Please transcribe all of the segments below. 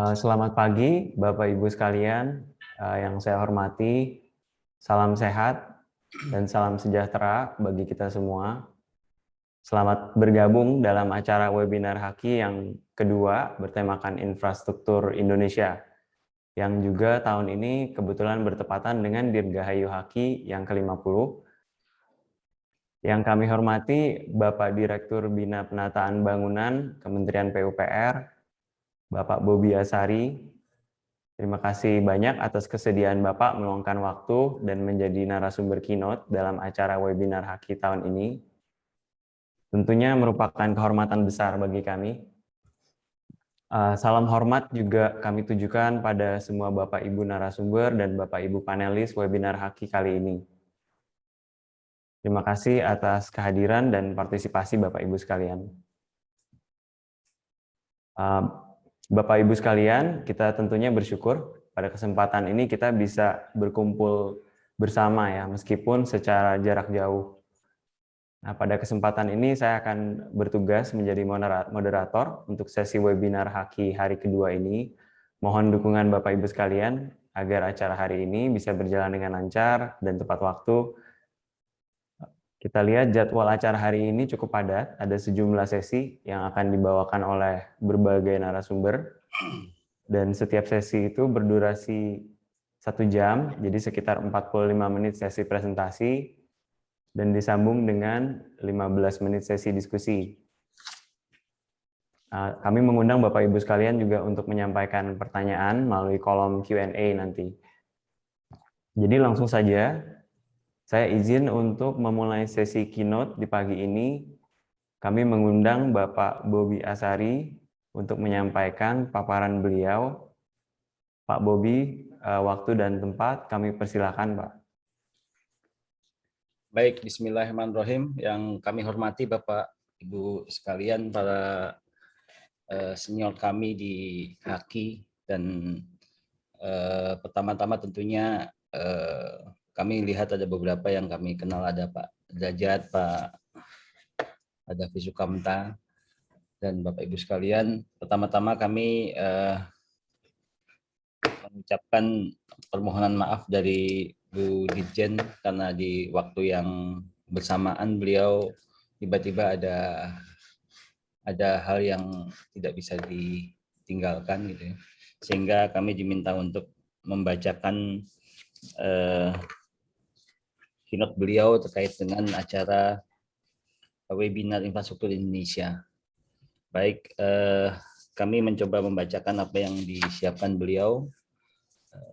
Selamat pagi, Bapak Ibu sekalian yang saya hormati. Salam sehat dan salam sejahtera bagi kita semua. Selamat bergabung dalam acara webinar Haki yang kedua bertemakan infrastruktur Indonesia, yang juga tahun ini kebetulan bertepatan dengan Dirgahayu Haki yang ke-50. Yang kami hormati Bapak Direktur Bina Penataan Bangunan Kementerian PUPR, Bapak Bobi Asari. Terima kasih banyak atas kesediaan Bapak meluangkan waktu dan menjadi narasumber keynote dalam acara webinar Haki tahun ini. Tentunya merupakan kehormatan besar bagi kami. Salam hormat juga kami tujukan pada semua Bapak Ibu narasumber dan Bapak Ibu panelis webinar Haki kali ini. Terima kasih atas kehadiran dan partisipasi Bapak Ibu sekalian. Bapak Ibu sekalian, kita tentunya bersyukur pada kesempatan ini kita bisa berkumpul bersama ya, meskipun secara jarak jauh. Nah, pada kesempatan ini saya akan bertugas menjadi moderator untuk sesi webinar Haki hari kedua ini. Mohon dukungan Bapak Ibu sekalian agar acara hari ini bisa berjalan dengan lancar dan tepat waktu. Kita lihat jadwal acara hari ini cukup padat, ada sejumlah sesi yang akan dibawakan oleh berbagai narasumber. Dan setiap sesi itu berdurasi 1 jam, jadi sekitar 45 menit sesi presentasi, dan disambung dengan 15 menit sesi diskusi. Kami mengundang Bapak Ibu sekalian juga untuk menyampaikan pertanyaan melalui kolom Q&A nanti. Jadi langsung saja, saya izin untuk memulai sesi keynote di pagi ini. Kami mengundang Bapak Bobi Asari untuk menyampaikan paparan beliau. Pak Bobi, waktu dan tempat kami persilakan, Pak. Baik, bismillahirrahmanirrahim. Yang kami hormati Bapak Ibu sekalian, para senior kami di Haki, dan pertama-tama tentunya kami lihat ada beberapa yang kami kenal, ada Pak Derajat, ada Visukamta, dan Bapak Ibu sekalian. Pertama-tama kami mengucapkan permohonan maaf dari Bu Dirjen karena di waktu yang bersamaan beliau tiba-tiba ada hal yang tidak bisa ditinggalkan gitu ya. Sehingga kami diminta untuk membacakan keynote beliau terkait dengan acara webinar infrastruktur Indonesia. Baik, kami mencoba membacakan apa yang disiapkan beliau.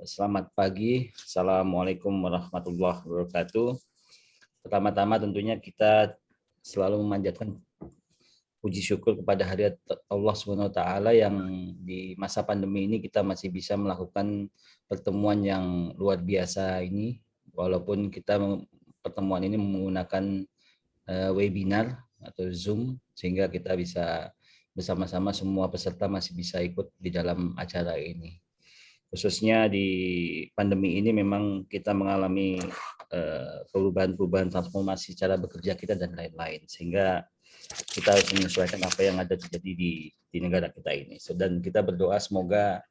Selamat pagi, Assalamualaikum warahmatullahi wabarakatuh. Pertama-tama tentunya kita selalu memanjatkan puji syukur kepada hadirat Allah SWT yang di masa pandemi ini kita masih bisa melakukan pertemuan yang luar biasa ini, walaupun kita pertemuan ini menggunakan webinar atau Zoom, sehingga kita bisa bersama-sama semua peserta masih bisa ikut di dalam acara ini. Khususnya di pandemi ini memang kita mengalami perubahan-perubahan transformasi cara bekerja kita dan lain-lain, sehingga kita harus menyesuaikan apa yang ada terjadi di negara kita ini. Dan kita berdoa semoga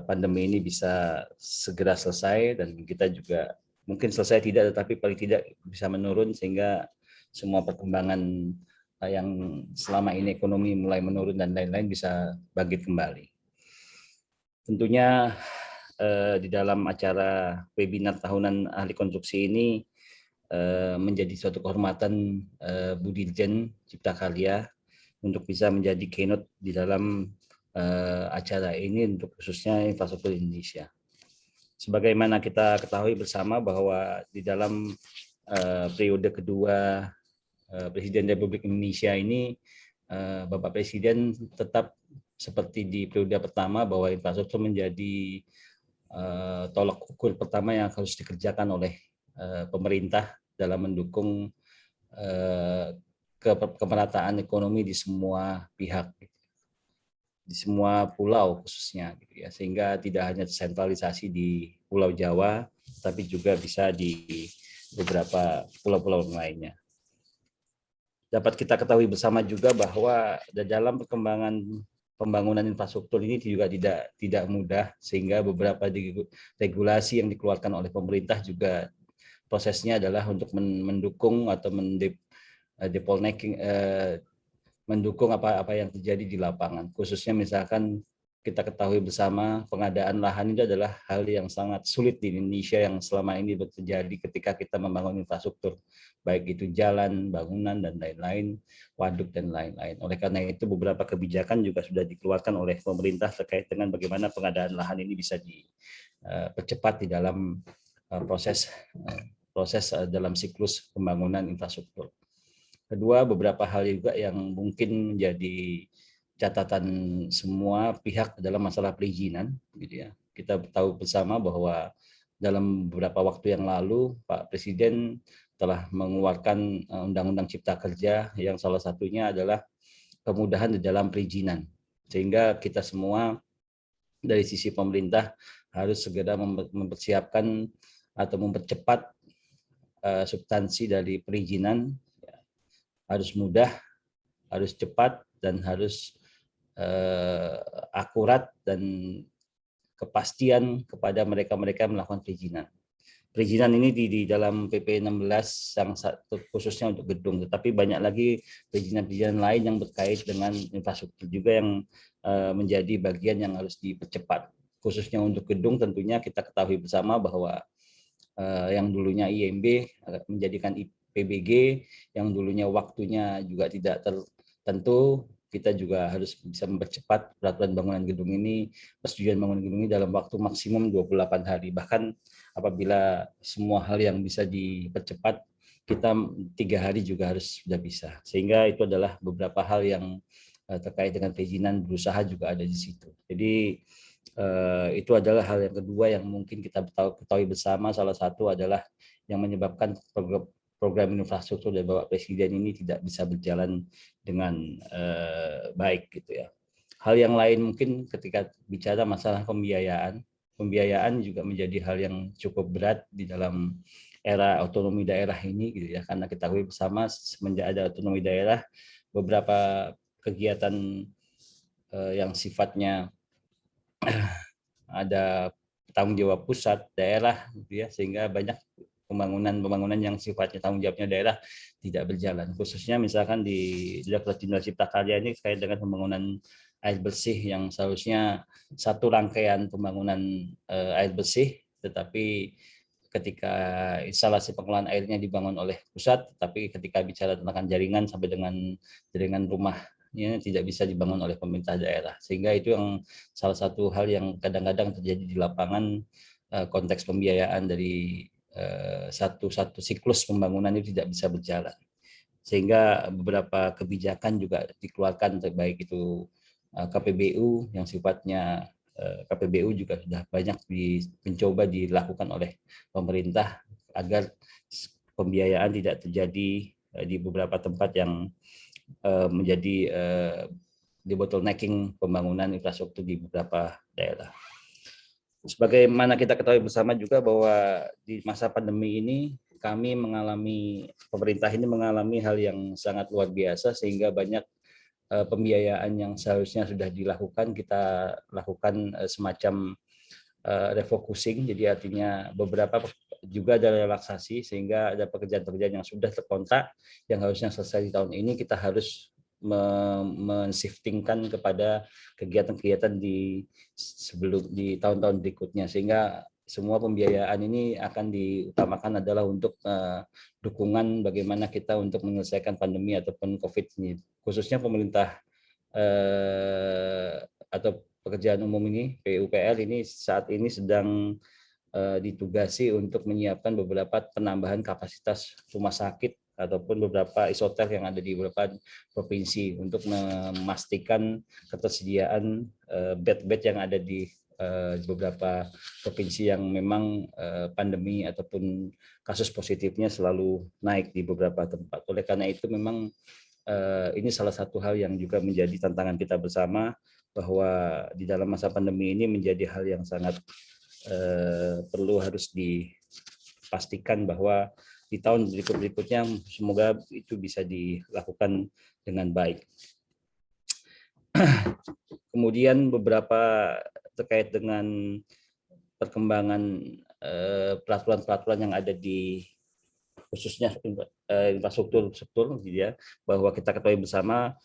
pandemi ini bisa segera selesai, dan kita juga mungkin selesai tidak, tetapi paling tidak bisa menurun, sehingga semua perkembangan yang selama ini ekonomi mulai menurun dan lain-lain bisa bangkit kembali. Tentunya di dalam acara webinar tahunan ahli konstruksi ini menjadi suatu kehormatan Bu Dirjen Cipta Karya untuk bisa menjadi keynote di dalam acara ini untuk khususnya infrastruktur Indonesia. Sebagaimana kita ketahui bersama bahwa di dalam periode kedua Presiden Republik Indonesia ini, Bapak Presiden tetap seperti di periode pertama bahwa infrastruktur menjadi tolak ukur pertama yang harus dikerjakan oleh pemerintah dalam mendukung kemerataan ekonomi di semua pihak, di semua pulau khususnya, gitu ya, sehingga tidak hanya tersentralisasi di Pulau Jawa, tapi juga bisa di beberapa pulau-pulau lainnya. Dapat kita ketahui bersama juga bahwa dalam perkembangan pembangunan infrastruktur ini juga tidak mudah, sehingga beberapa regulasi yang dikeluarkan oleh pemerintah juga prosesnya adalah untuk mendukung atau mendukung apa yang terjadi di lapangan. Khususnya misalkan kita ketahui bersama pengadaan lahan itu adalah hal yang sangat sulit di Indonesia yang selama ini terjadi ketika kita membangun infrastruktur, baik itu jalan, bangunan, dan lain-lain, waduk, dan lain-lain. Oleh karena itu beberapa kebijakan juga sudah dikeluarkan oleh pemerintah terkait dengan bagaimana pengadaan lahan ini bisa dipercepat di dalam proses dalam siklus pembangunan infrastruktur. Kedua, beberapa hal juga yang mungkin menjadi catatan semua pihak dalam masalah perizinan, gitu ya. Kita tahu bersama bahwa dalam beberapa waktu yang lalu Pak Presiden telah mengeluarkan Undang-Undang Cipta Kerja yang salah satunya adalah kemudahan di dalam perizinan, sehingga kita semua dari sisi pemerintah harus segera mempersiapkan atau mempercepat substansi dari perizinan, harus mudah, harus cepat, dan harus akurat dan kepastian kepada mereka-mereka yang melakukan perizinan. Perizinan ini di dalam PP 16 yang khususnya untuk gedung, tetapi banyak lagi perizinan-perizinan lain yang berkait dengan infrastruktur juga yang menjadi bagian yang harus dipercepat. Khususnya untuk gedung tentunya kita ketahui bersama bahwa yang dulunya IMB menjadikan PBG, yang dulunya waktunya juga tidak tertentu, kita juga harus bisa mempercepat peraturan bangunan gedung ini, persetujuan bangunan gedung ini dalam waktu maksimum 28 hari. Bahkan apabila semua hal yang bisa dipercepat, kita 3 hari juga harus sudah bisa. Sehingga itu adalah beberapa hal yang terkait dengan perizinan berusaha juga ada di situ. Jadi itu adalah hal yang kedua yang mungkin kita ketahui bersama. Salah satu adalah yang menyebabkan program infrastruktur dari Bapak Presiden ini tidak bisa berjalan dengan baik, gitu ya. Hal yang lain mungkin ketika bicara masalah pembiayaan juga menjadi hal yang cukup berat di dalam era otonomi daerah ini, gitu ya, karena kita ketahui bersama semenjak ada otonomi daerah, beberapa kegiatan yang sifatnya ada tanggung jawab pusat, daerah, gitu ya, sehingga banyak pembangunan yang sifatnya tanggung jawabnya daerah tidak berjalan. Khususnya misalkan di Direktorat Jenderal Cipta Karya ini terkait dengan pembangunan air bersih yang seharusnya satu rangkaian pembangunan air bersih, tetapi ketika instalasi pengelolaan airnya dibangun oleh pusat, tapi ketika bicara tentang jaringan sampai dengan jaringan rumah tidak bisa dibangun oleh pemerintah daerah, sehingga itu yang salah satu hal yang kadang-kadang terjadi di lapangan, konteks pembiayaan dari satu siklus pembangunan itu tidak bisa berjalan, sehingga beberapa kebijakan juga dikeluarkan, baik itu KPBU yang sifatnya KPBU juga sudah banyak mencoba dilakukan oleh pemerintah agar pembiayaan tidak terjadi di beberapa tempat yang menjadi debottlenecking pembangunan infrastruktur di beberapa daerah. Sebagaimana kita ketahui bersama juga bahwa di masa pandemi ini pemerintah ini mengalami hal yang sangat luar biasa, sehingga banyak pembiayaan yang seharusnya sudah dilakukan, kita lakukan semacam refocusing, jadi artinya beberapa juga ada relaksasi, sehingga ada pekerjaan-pekerjaan yang sudah terkontak yang harusnya selesai di tahun ini, kita harus men-shiftingkan kepada kegiatan-kegiatan di tahun-tahun berikutnya, sehingga semua pembiayaan ini akan diutamakan adalah untuk dukungan bagaimana kita untuk menyelesaikan pandemi ataupun COVID ini. Khususnya pemerintah atau pekerjaan umum ini, PUPR ini saat ini sedang ditugasi untuk menyiapkan beberapa penambahan kapasitas rumah sakit ataupun beberapa isoter yang ada di beberapa provinsi untuk memastikan ketersediaan bed-bed yang ada di beberapa provinsi yang memang pandemi ataupun kasus positifnya selalu naik di beberapa tempat. Oleh karena itu memang ini salah satu hal yang juga menjadi tantangan kita bersama, bahwa di dalam masa pandemi ini menjadi hal yang sangat perlu harus dipastikan bahwa di tahun berikutnya semoga itu bisa dilakukan dengan baik. Kemudian beberapa terkait dengan perkembangan peraturan-peraturan yang ada di khususnya infrastruktur gitu ya, bahwa kita ketahui bersama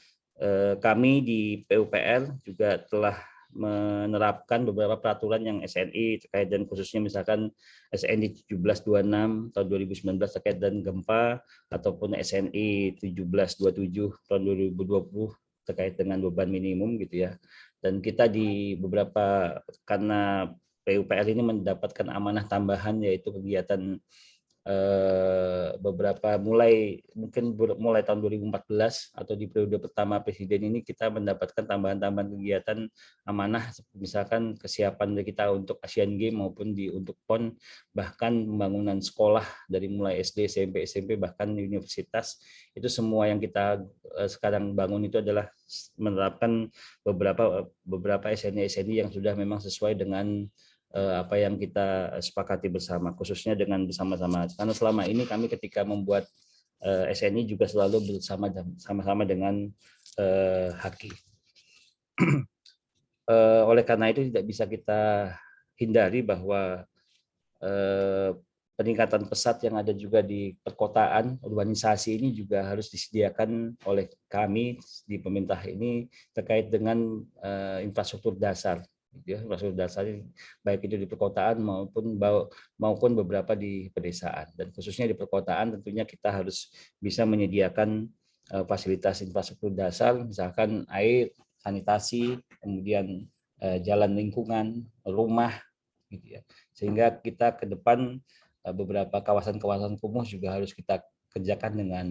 kami di PUPR juga telah menerapkan beberapa peraturan yang SNI terkait dan khususnya misalkan SNI 1726 tahun 2019 terkait dan gempa ataupun SNI 1727 tahun 2020 terkait dengan beban minimum gitu ya. Dan kita di beberapa karena PUPR ini mendapatkan amanah tambahan yaitu kegiatan beberapa mulai tahun 2014 atau di periode pertama presiden ini kita mendapatkan tambahan-tambahan kegiatan amanah misalkan kesiapan dari kita untuk Asian Games maupun untuk PON, bahkan pembangunan sekolah dari mulai SD, SMP bahkan universitas, itu semua yang kita sekarang bangun itu adalah menerapkan beberapa SNI yang sudah memang sesuai dengan apa yang kita sepakati bersama, khususnya dengan bersama-sama. Karena selama ini kami ketika membuat SNI juga selalu bersama-sama dengan Haki. Oleh karena itu tidak bisa kita hindari bahwa peningkatan pesat yang ada juga di perkotaan, urbanisasi ini juga harus disediakan oleh kami di pemerintah ini terkait dengan infrastruktur dasar. Ya, infrastruktur dasar baik itu di perkotaan maupun beberapa di pedesaan, dan khususnya di perkotaan tentunya kita harus bisa menyediakan fasilitas infrastruktur dasar, misalkan air, sanitasi, kemudian jalan lingkungan, rumah gitu ya, sehingga kita ke depan beberapa kawasan-kawasan kumuh juga harus kita kerjakan dengan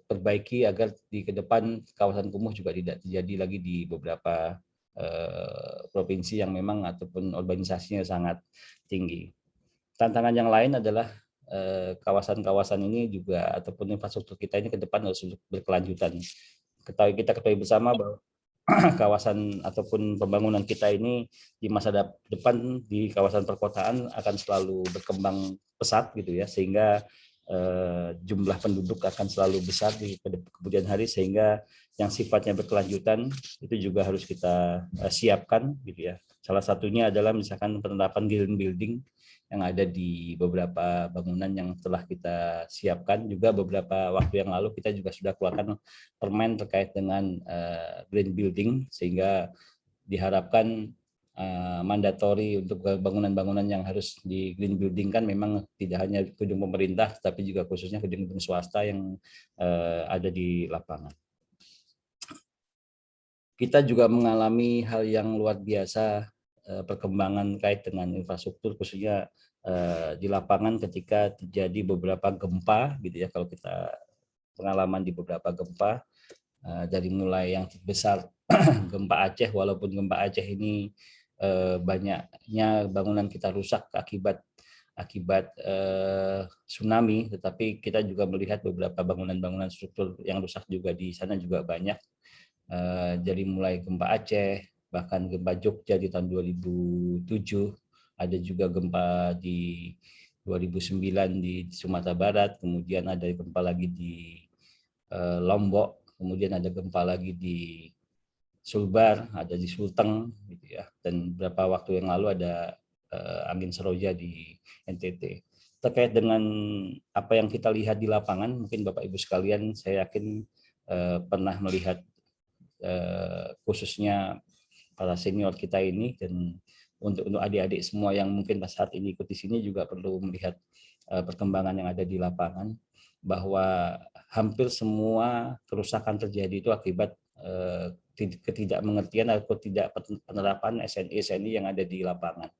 perbaiki agar di ke depan kawasan kumuh juga tidak terjadi lagi di beberapa provinsi yang memang ataupun urbanisasinya sangat tinggi. Tantangan yang lain adalah kawasan-kawasan ini juga ataupun infrastruktur kita ini ke depan harus berkelanjutan. Kita ketahui bersama bahwa kawasan ataupun pembangunan kita ini di masa depan di kawasan perkotaan akan selalu berkembang pesat gitu ya, sehingga jumlah penduduk akan selalu besar di kemudian hari, sehingga yang sifatnya berkelanjutan itu juga harus kita siapkan gitu ya. Salah satunya adalah misalkan penerapan green building yang ada di beberapa bangunan yang telah kita siapkan. Juga beberapa waktu yang lalu kita juga sudah keluarkan permen terkait dengan green building, sehingga diharapkan mandatori untuk bangunan-bangunan yang harus di green building kan memang tidak hanya gedung pemerintah tapi juga khususnya gedung-gedung swasta yang ada di lapangan. Kita juga mengalami hal yang luar biasa perkembangan kait dengan infrastruktur khususnya di lapangan ketika terjadi beberapa gempa gitu ya. Kalau kita pengalaman di beberapa gempa dari mulai yang besar gempa Aceh, walaupun gempa Aceh ini banyaknya bangunan kita rusak akibat tsunami, tetapi kita juga melihat beberapa bangunan-bangunan struktur yang rusak juga di sana juga banyak. Dari mulai gempa Aceh, bahkan gempa Jogja di tahun 2007, ada juga gempa di 2009 di Sumatera Barat, kemudian ada gempa lagi di Lombok, kemudian ada gempa lagi di Sulbar, ada di Sulteng gitu ya, dan beberapa waktu yang lalu ada angin seroja di NTT. Terkait dengan apa yang kita lihat di lapangan, mungkin Bapak Ibu sekalian saya yakin pernah melihat khususnya para senior kita ini, dan untuk adik-adik semua yang mungkin saat ini ikut di sini juga perlu melihat perkembangan yang ada di lapangan, bahwa hampir semua kerusakan terjadi itu akibat ketidakmengertian atau tidak penerapan SNI yang ada di lapangan.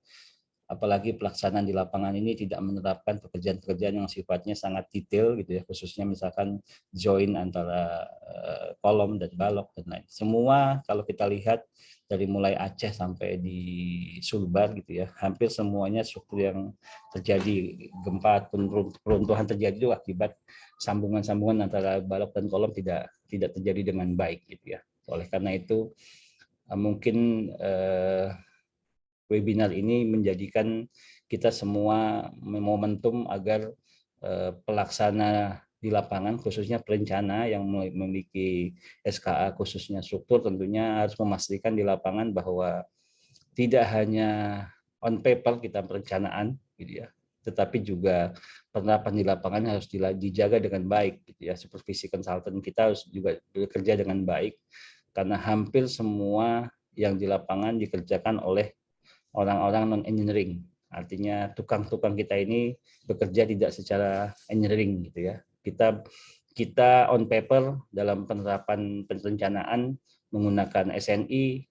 Apalagi pelaksanaan di lapangan ini tidak menerapkan pekerjaan-pekerjaan yang sifatnya sangat detail gitu ya, khususnya misalkan join antara kolom dan balok dan lain. Semua kalau kita lihat dari mulai Aceh sampai di Sulbar gitu ya, hampir semuanya struktur yang terjadi gempa peruntuhan terjadi itu akibat sambungan-sambungan antara balok dan kolom tidak terjadi dengan baik gitu ya. Oleh karena itu mungkin webinar ini menjadikan kita semua momentum agar pelaksana di lapangan, khususnya perencana yang memiliki SKA khususnya struktur, tentunya harus memastikan di lapangan bahwa tidak hanya on paper kita perencanaan, gitu ya, tetapi juga penerapan di lapangan harus dijaga dengan baik, gitu ya. Supervisi konsultan kita harus juga bekerja dengan baik, karena hampir semua yang di lapangan dikerjakan oleh orang-orang non engineering. Artinya tukang-tukang kita ini bekerja tidak secara engineering, gitu ya. Kita on paper dalam penerapan perencanaan menggunakan SNI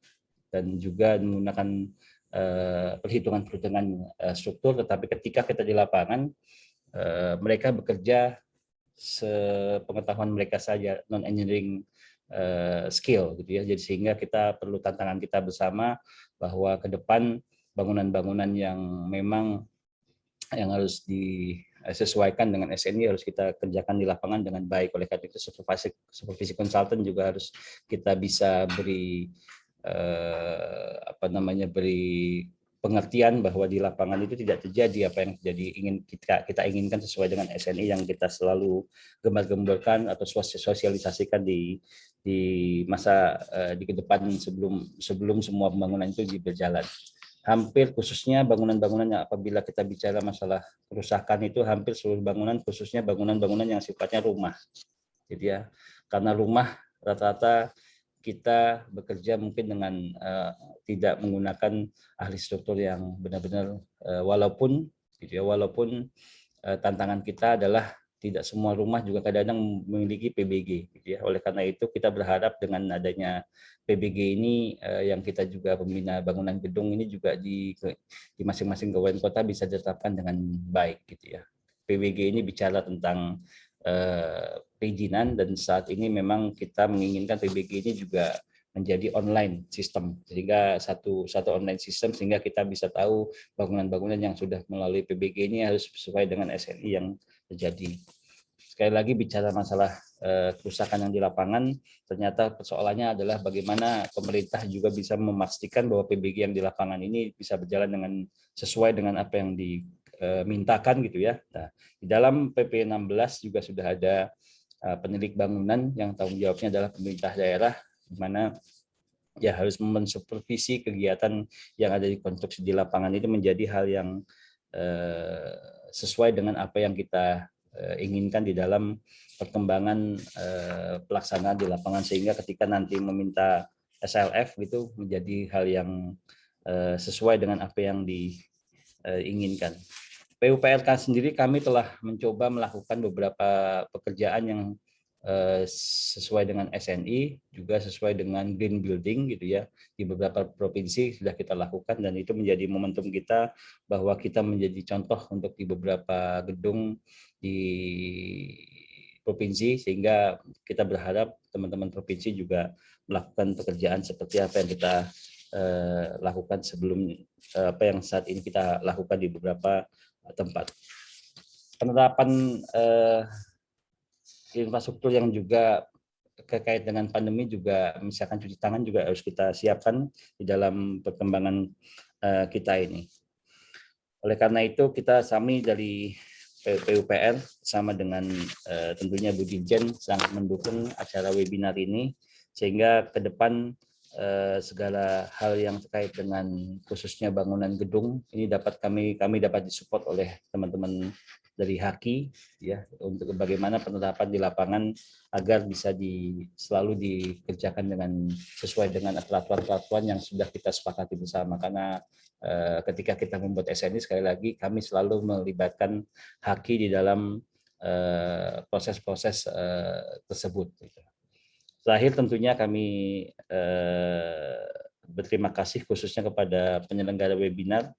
dan juga menggunakan perhitungan-perhitungan struktur, tetapi ketika kita di lapangan mereka bekerja sepengetahuan mereka saja, non engineering skill, gitu ya. Jadi sehingga kita perlu tantangan kita bersama bahwa ke depan bangunan-bangunan yang memang yang harus disesuaikan dengan SNI harus kita kerjakan di lapangan dengan baik. Oleh karena itu supervisi konsultan juga harus kita bisa beri beri pengertian bahwa di lapangan itu tidak terjadi apa yang terjadi kita inginkan sesuai dengan SNI yang kita selalu gembar-gemborkan atau sosialisasikan di masa di ke depan sebelum semua pembangunan itu berjalan. Hampir khususnya bangunan-bangunan yang apabila kita bicara masalah kerusakan itu hampir seluruh bangunan, khususnya bangunan-bangunan yang sifatnya rumah, gitu ya. Karena rumah rata-rata kita bekerja mungkin dengan tidak menggunakan ahli struktur yang benar-benar walaupun tantangan kita adalah tidak semua rumah juga kadang-kadang memiliki PBG, gitu ya. Oleh karena itu kita berharap dengan adanya PBG ini yang kita juga pembina bangunan gedung ini juga di masing-masing kabupaten kota bisa ditetapkan dengan baik, gitu ya. PBG ini bicara tentang perizinan dan saat ini memang kita menginginkan PBG ini juga menjadi online sistem, sehingga satu online sistem sehingga kita bisa tahu bangunan-bangunan yang sudah melalui PBG ini harus sesuai dengan SNI yang terjadi. Sekali lagi bicara masalah kerusakan yang di lapangan, ternyata persoalannya adalah bagaimana pemerintah juga bisa memastikan bahwa PBG yang di lapangan ini bisa berjalan dengan sesuai dengan apa yang dimintakan, gitu ya. Nah, di dalam PP 16 juga sudah ada penilik bangunan yang tanggung jawabnya adalah pemerintah daerah, di mana ya harus mensupervisi kegiatan yang ada di konstruksi di lapangan itu menjadi hal yang sesuai dengan apa yang kita inginkan di dalam perkembangan pelaksanaan di lapangan, sehingga ketika nanti meminta SLF itu menjadi hal yang sesuai dengan apa yang diinginkan. PUPRK sendiri kami telah mencoba melakukan beberapa pekerjaan yang sesuai dengan SNI, juga sesuai dengan green building, gitu ya. Di beberapa provinsi sudah kita lakukan dan itu menjadi momentum kita bahwa kita menjadi contoh untuk di beberapa gedung di provinsi, sehingga kita berharap teman-teman provinsi juga melakukan pekerjaan seperti apa yang kita lakukan sebelum apa yang saat ini kita lakukan di beberapa tempat. Penerapan infrastruktur yang juga terkait dengan pandemi juga, misalkan cuci tangan juga harus kita siapkan di dalam perkembangan kita ini. Oleh karena itu kami dari PUPR sama dengan tentunya Bu Dirjen sangat mendukung acara webinar ini, sehingga ke depan segala hal yang terkait dengan khususnya bangunan gedung ini dapat kami dapat disupport oleh teman-teman dari HAKI, ya, untuk bagaimana penerapan di lapangan agar bisa selalu dikerjakan dengan sesuai dengan peraturan-peraturan yang sudah kita sepakati bersama. Karena ketika kita membuat SNI, sekali lagi kami selalu melibatkan HAKI di dalam proses-proses tersebut. Terakhir tentunya kami berterima kasih khususnya kepada penyelenggara webinar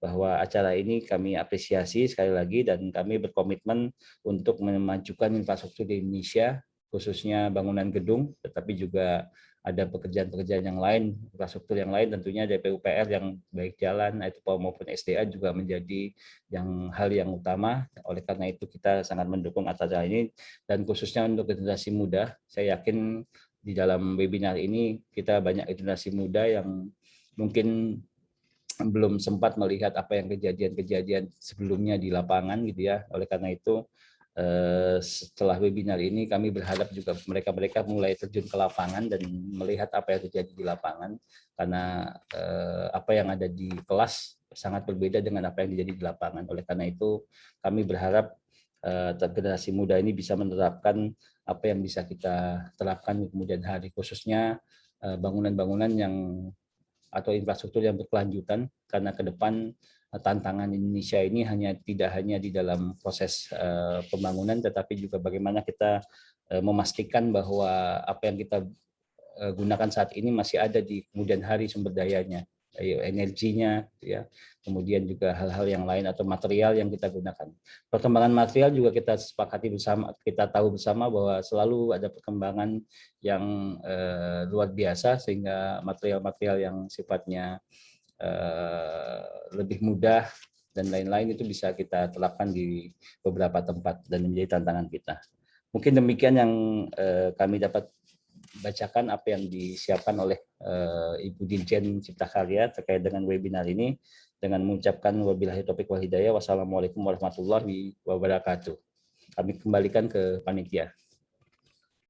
bahwa acara ini kami apresiasi sekali lagi, dan kami berkomitmen untuk memajukan infrastruktur di Indonesia, khususnya bangunan gedung, tetapi juga ada pekerjaan-pekerjaan yang lain, infrastruktur yang lain, tentunya dari PUPR yang baik jalan maupun SDA juga menjadi hal yang utama. Oleh karena itu kita sangat mendukung acara ini, dan khususnya untuk generasi muda, saya yakin di dalam webinar ini kita banyak generasi muda yang mungkin belum sempat melihat apa yang kejadian-kejadian sebelumnya di lapangan, gitu ya. Oleh karena itu setelah webinar ini kami berharap juga mereka mulai terjun ke lapangan dan melihat apa yang terjadi di lapangan, karena apa yang ada di kelas sangat berbeda dengan apa yang terjadi di lapangan. Oleh karena itu kami berharap generasi muda ini bisa menerapkan apa yang bisa kita terapkan di kemudian hari, khususnya bangunan-bangunan yang atau infrastruktur yang berkelanjutan, karena ke depan tantangan Indonesia ini tidak hanya di dalam proses pembangunan, tetapi juga bagaimana kita memastikan bahwa apa yang kita gunakan saat ini masih ada di kemudian hari sumber dayanya, energinya, ya, kemudian juga hal-hal yang lain atau material yang kita gunakan. Perkembangan material juga kita sepakati bersama, kita tahu bersama bahwa selalu ada perkembangan yang luar biasa, sehingga material-material yang sifatnya lebih mudah dan lain-lain itu bisa kita terapkan di beberapa tempat dan menjadi tantangan kita. Mungkin demikian yang kami dapat bacakan apa yang disiapkan oleh Ibu Dirjen Cipta Karya terkait dengan webinar ini, dengan mengucapkan wabillahi taufiq wal hidayah. Wassalamualaikum warahmatullahi wabarakatuh. Kami kembalikan ke panitia.